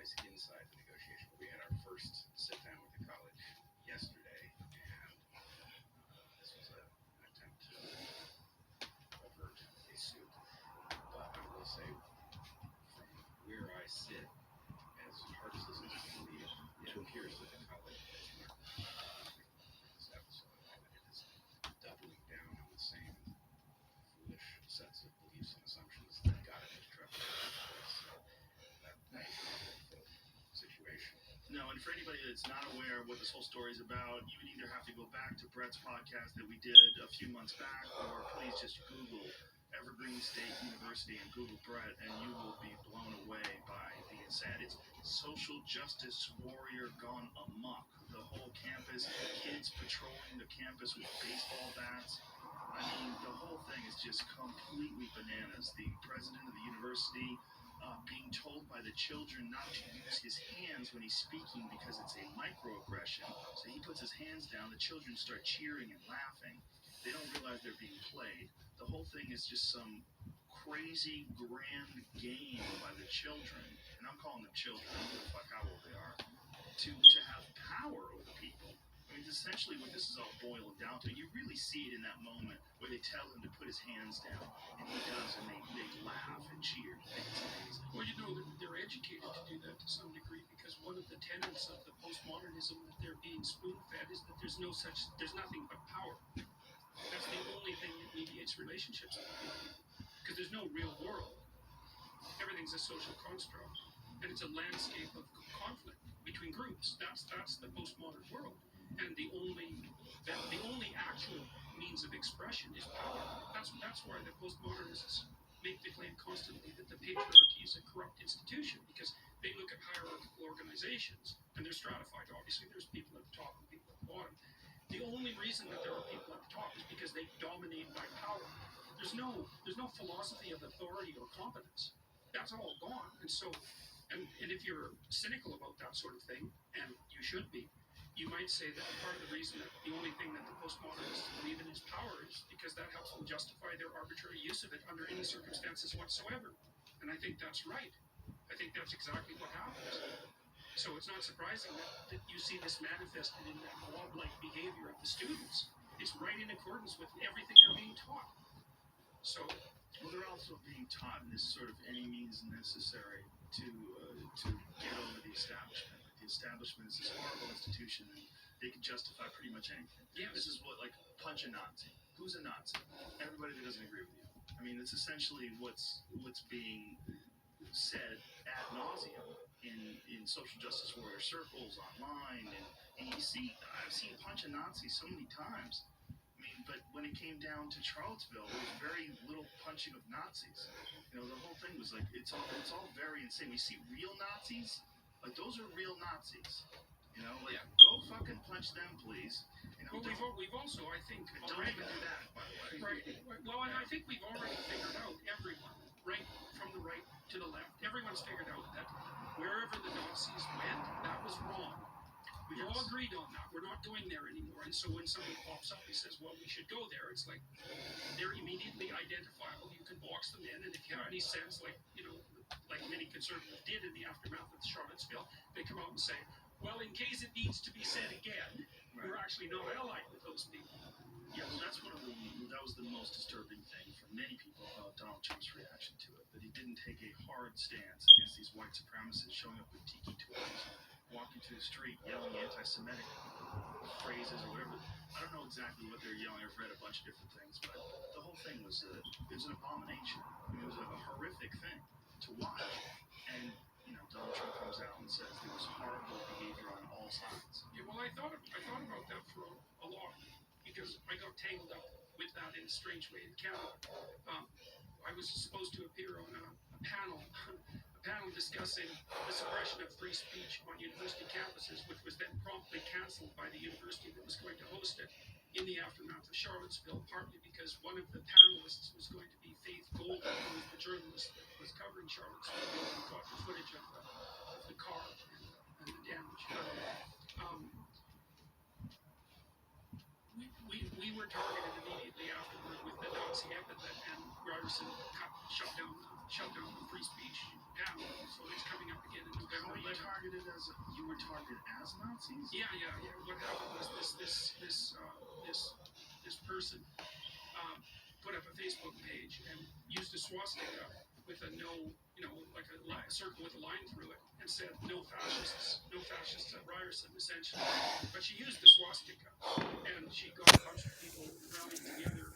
always inside the negotiation. We had our first sit down with the college yesterday, and this was an attempt to avert a suit. But I will say, from where I sit, as hard as this is to believe, it appears that the college has learned from this episode, and that it is doubling down on the same foolish sets of beliefs and assumptions that got it into trouble. So that is an awful situation. No, and for anybody that's not aware of what this whole story is about, you would either have to go back to Brett's podcast that we did a few months back, or please just Google Evergreen State University and Google Brett, and you will be blown away by the insanity. It's social justice warrior gone amok. The whole campus, kids patrolling the campus with baseball bats. I mean, the whole thing is just completely bananas. The president of the university being told by the children not to use his hands when he's speaking because it's a microaggression. So he puts his hands down, the children start cheering and laughing. They don't realize they're being played. The whole thing is just some crazy grand game by the children, and I'm calling them children, I don't give a fuck how old they are, to have power over people. I mean, essentially what this is all boiled down to. You really see it in that moment where they tell him to put his hands down, and he does, and they laugh and cheer. It's amazing. Well, you know, they're educated to do that to some degree, because one of the tenets of the postmodernism that they're being spoon-fed is that there's nothing but power. That's the only thing that mediates relationships with people, because there's no real world. Everything's a social construct, and it's a landscape of conflict between groups. That's the postmodern world. And the only actual means of expression is power. That's why the postmodernists make the claim constantly that the patriarchy is a corrupt institution, because they look at hierarchical organizations, and they're stratified. Obviously, there's people at the top and people at the bottom. The only reason that there are people at the top is because they dominate by power. There's no philosophy of authority or competence. That's all gone. And so, and if you're cynical about that sort of thing, and you should be, you might say that part of the reason that the only thing that the postmodernists believe in is power is because that helps them justify their arbitrary use of it under any circumstances whatsoever. And I think that's right. I think that's exactly what happens. So it's not surprising that you see this manifested in that mob-like behavior of the students. It's right in accordance with everything they're being taught. So, well, they're also being taught this sort of any means necessary to get over the establishment. The establishment is this horrible institution, and they can justify pretty much anything. yes. This is what, like, punch a Nazi. Who's a Nazi? Everybody that doesn't agree with you. I mean, it's essentially what's being said ad nauseum in social justice warrior circles, online, and you see, I've seen punch a Nazi so many times. I mean, but when it came down to Charlottesville, there was very little punching of Nazis. You know, the whole thing was like, it's all very insane. We see real Nazis, like those are real Nazis. You know, like go fucking punch them, please. You know, well, we've also, I think, don't even do that, by the way. Right. Well, and I think we've already figured out, everyone, right from the right to the left, everyone's figured out that wherever the Nazis went, that was wrong. We've all agreed on that. We're not going there anymore. And so when somebody pops up and says, well, we should go there, it's like they're immediately identifiable. You can box them in. And if you have any sense, like, you know, like many conservatives did in the aftermath of Charlottesville, they come out and say, well, in case it needs to be said again, we're actually not allied with those people. Yeah, well, that was the most disturbing thing for many people about Donald Trump's reaction to it, that he didn't take a hard stance against these white supremacists showing up with tiki torches, walking through the street yelling anti-Semitic phrases or whatever. I don't know exactly what they're yelling. I've read a bunch of different things, but the whole thing was an abomination. I mean, it was a horrific thing to watch. And you know, Donald Trump comes out and says there was horrible behavior on all sides. Yeah, well, I thought about that for a lot, because I got tangled up with that in a strange way in Canada. I was supposed to appear on a panel discussing the suppression of free speech on university campuses, which was then promptly cancelled by the university that was going to host it in the aftermath of Charlottesville, partly because one of the panelists was going to be Faith Golden, who was the journalist that was covering Charlottesville, and got the footage of the car and the damage. We were targeted immediately afterward with the Nazi epithet, and Ryerson shut down the free speech panel. So it's coming up again in November. targeted as Nazis? Yeah. What happened was this person put up a Facebook page and used a swastika with a no, like a circle with a line through it, and said no fascists at Ryerson, essentially. But she used the swastika, and she got a bunch of people rallied together